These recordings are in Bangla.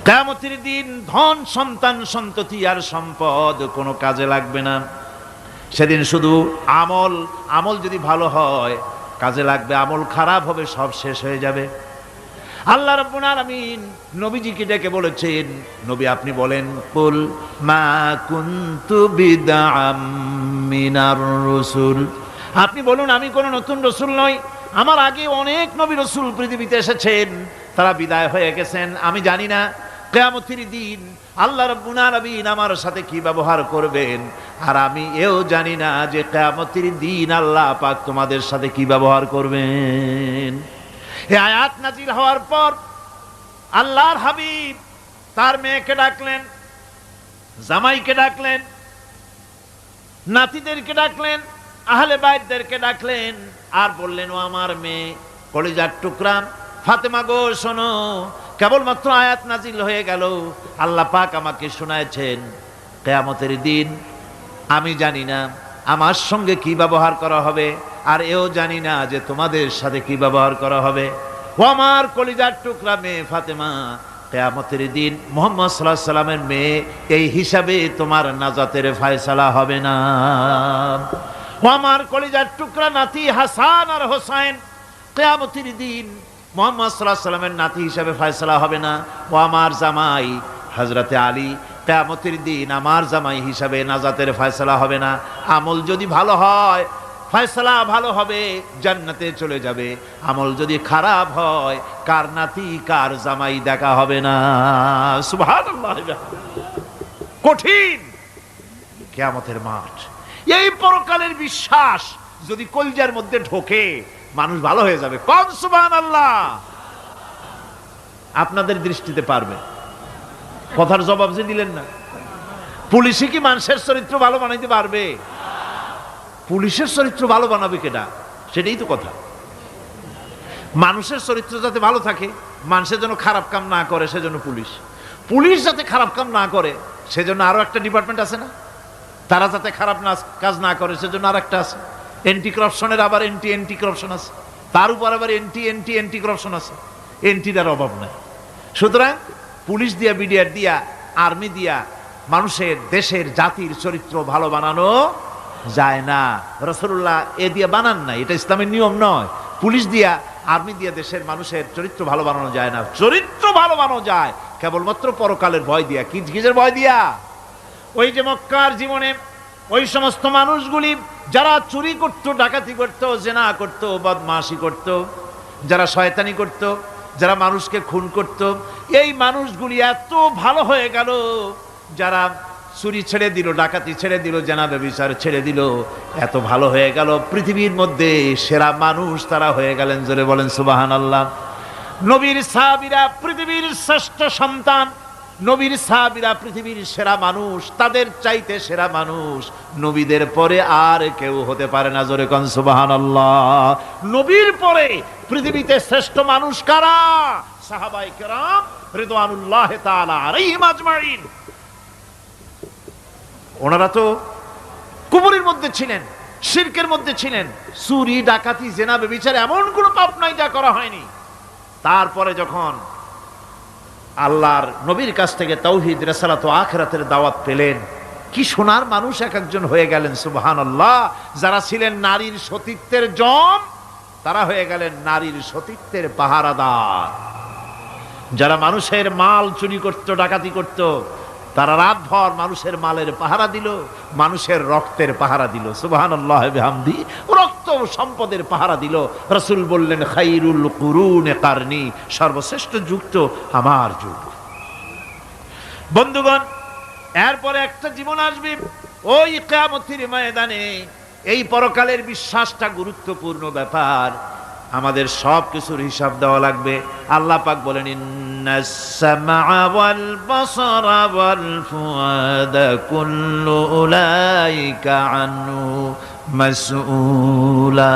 কিয়ামতের দিন ধন সন্তান সন্ততি আর সম্পদ কোনো কাজে লাগবে না। সেদিন শুধু আমল যদি ভালো হয় কাজে লাগবে, আমল খারাপ হবে সব শেষ হয়ে যাবে। আল্লাহ রাব্বুল আলামিন নবীজিকে ডেকে বলেছেন, নবী আপনি বলেন, কুল মা কুনতু বিদআম মিনার রাসূল, আপনি বলুন আমি কোন নতুন রাসূল নই, আমার আগে অনেক নবী রাসূল পৃথিবীতে এসেছেন, তারা বিদায় হয়ে গেছেন। আমি জানি না কিয়ামতের দিন আল্লাহ রাব্বুল আলামিন আমার সাথে কি ব্যবহার করবেন, আর আমি এও জানি না যে কিয়ামতের দিন আল্লাহ পাক তোমাদের সাথে কি ব্যবহার করবেন। এই আয়াত নাজিল হওয়ার পর আল্লাহর হাবিব তার মেয়েকে ডাকলেন, জামাইকে ডাকলেন, নাতিদেরকে ডাকলেন, আহলে বাইতদেরকে ডাকলেন, আর বললেন, ও আমার মেয়ে কলিজার টুকরা ফাতেমা গো শোনো, কেবলমাত্র আয়াত নাজিল হয়ে গেল, আল্লাহ পাক আমাকে শোনায়ছেন কিয়ামতের দিন আমি জানি না আমার সঙ্গে কি ব্যবহার করা হবে, আর এও জানি না যে তোমাদের সাথে কি ব্যবহার করা হবে। ও আমার কলিজার টুকরা মেয়ে ফাতেমা, কিয়ামতের দিন মুহাম্মদ সাল্লাল্লাহু আলাইহি সাল্লামের মেয়ে এই হিসাবে তোমার নাজাতের ফয়সালা হবে না। ও আমার কলিজার টুকরা নাতি হাসান আর হোসেন, কিয়ামতের দিন মুহাম্মদ সাল্লাল্লাহু আলাইহি সাল্লামের নাতি হিসাবে ফয়সালা হবে না। ও আমার জামাই হযরতে আলী, কিয়ামতের দিন আমার জামাই হিসাবে নাজাতের ফয়সালা হবে না। আমল যদি ভালো হয় ফয়সালা ভালো হবে, জান্নাতে চলে যাবে। আমল যদি খারাপ হয় কার নাতি কার জামাই দেখা হবে না। সুবহানাল্লাহ। কঠিন কিয়ামতের মাঠ। এই পরকালের বিশ্বাস যদি কলিজার মধ্যে ঢোকে মানুষ ভালো হয়ে যাবে। কোন সুবহানাল্লাহ। আপনাদের দৃষ্টিতে পারবে। কথার জবাব যে দিলেন না, পুলিশে কি মানুষের চরিত্র ভালো বানাইতে পারবে? পুলিশের চরিত্র ভালো বানাবে কেডা? সেটাই তো কথা। মানুষের চরিত্র যাতে ভালো থাকে, মানুষের জন্য খারাপ কাম না করে সেজন্য পুলিশ যাতে খারাপ কাম না করে সেজন্য আরো একটা ডিপার্টমেন্ট আছে না, তারা যাতে খারাপ কাজ না করে সেজন্য আর একটা আছে। এন্টি করাপশনের আবার এন্টি করাপশন আছে, তার উপর আবার এন্টি করাপশন আছে। এন্টিটার অভাব নাই। সুতরাং পুলিশ দিয়া, বিডিআর দিয়া, আর্মি দিয়া মানুষের, দেশের, জাতির চরিত্র ভালো বানানো যায় না। রাসূলুল্লাহ এ দিয়ে বানান নাই, এটা ইসলামের নিয়ম নয়। পুলিশ দিয়া, আর্মি দিয়া দেশের মানুষের চরিত্র ভালো বানানো যায় না। চরিত্র ভালো বানানো যায় কেবলমাত্র পরকালের ভয় দিয়া। কিসের ভয় দিয়া? ওই যে মক্কার জীবনে ওই সমস্ত মানুষগুলি যারা চুরি করত, ডাকাতি করত, জেনা করত, বদমাশি করত, যারা শয়তানি করত, যারা মানুষকে খুন করত, এই মানুষগুলি এত ভালো হয়ে গেল, যারা চুরি ছেড়ে দিল, ডাকাতি ছেড়ে দিল, জেনা ব্যভিচার ছেড়ে দিল, এত ভালো হয়ে গেল, পৃথিবীর মধ্যে সেরা মানুষ তারা হয়ে গেলেন। জোরে বলেন সুবহানাল্লাহ। নবীর সাহাবীরা পৃথিবীর শ্রেষ্ঠ সন্তান, নবীর সাহাবীরা পৃথিবীর সেরা মানুষ, তাদের চাইতে সেরা মানুষ নবীদের পরে আর কেউ হতে পারে না। জোরে কোন সুবহানাল্লাহ। নবীর পরে পৃথিবীতে শ্রেষ্ঠ মানুষ কারা? সাহাবায়ে কেরাম রিদওয়ানুল্লাহ তাআলা আলাইহিম আজমাইন। ওনারা তো কুফরের মধ্যে ছিলেন, শিরকের মধ্যে ছিলেন, চুরি, ডাকাতি, জেনা, ব্যভিচার এমন কোনো পাপ নাই যা করা হয়নি। তারপরে যখন আল্লাহর নবীর কাছ থেকে তাওহীদ, রিসালাত ও আখিরাতের দাওয়াত পেলেন, কি সোনার মানুষ এক একজন হয়ে গেলেন। সুবহানাল্লাহ। যারা ছিলেন নারীর সতীত্বের জম, তারা হয়ে গেলেন নারীর সতীত্বের পাহারাদার। যারা মানুষের মাল চুরি করত, ডাকাতি করত, তারা রাতভর মানুষের মালের পাহারা দিল, মানুষের রক্তের পাহারা দিল। সুবহানাল্লাহ বিহামদি। রক্ত সম্পদের পাহারা দিল। রাসূল বললেন, খায়রুল কুরুনে কারনি, সর্বশ্রেষ্ঠ যুগ তো আমার যুগ। বন্ধুগণ, এরপরে একটা জীবন আসবে ওই কিয়ামতের ময়দানে। এই পরকালের বিশ্বাসটা গুরুত্বপূর্ণ ব্যাপার। আমাদের সব কিছুর হিসাব দেওয়া লাগবে। আল্লাহ পাক বলেন, ইন্নাস সামআ ওয়াল বাসারা ওয়াল ফুআদা কুল্লু উলাইকা আনহু মাসউলা।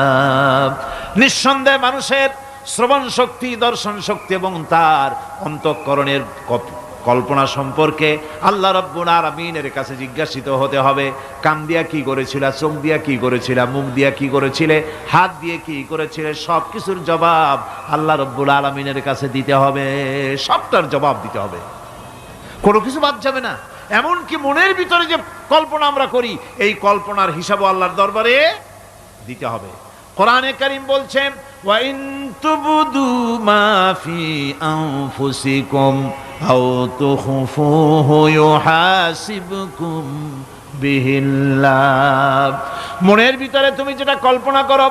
নিঃসন্দেহে মানুষের শ্রবণ শক্তি, দর্শন শক্তি এবং তার অন্তঃকরণের কল্পনা সম্পর্কে আল্লাহ রাব্বুল আলামিনের কাছে জিজ্ঞাসিত হতে হবে। কান দিয়া কি করেছিল, চোখ দিয়া কি করেছিল, মুখ দিয়া কি করেছিলে, হাত দিয়ে কি করেছিলে, সব কিছুর জবাব আল্লাহ রাব্বুল আলামিনের কাছে দিতে হবে। সবটার জবাব দিতে হবে। কোনো কিছু বাদ যাবে না। এমনকি মনের ভিতরে যে কল্পনা আমরা করি, এই কল্পনার হিসাবও আল্লাহর দরবারে দিতে হবে। কোরআনে কারীম বলছেন, ওয়া ইন তুবদু মা ফি আনফুসিকুম আও তুখফুহু ইউহাসিবকুম বিহিল্লাহ। মনের ভিতরে তুমি যেটা কল্পনা করো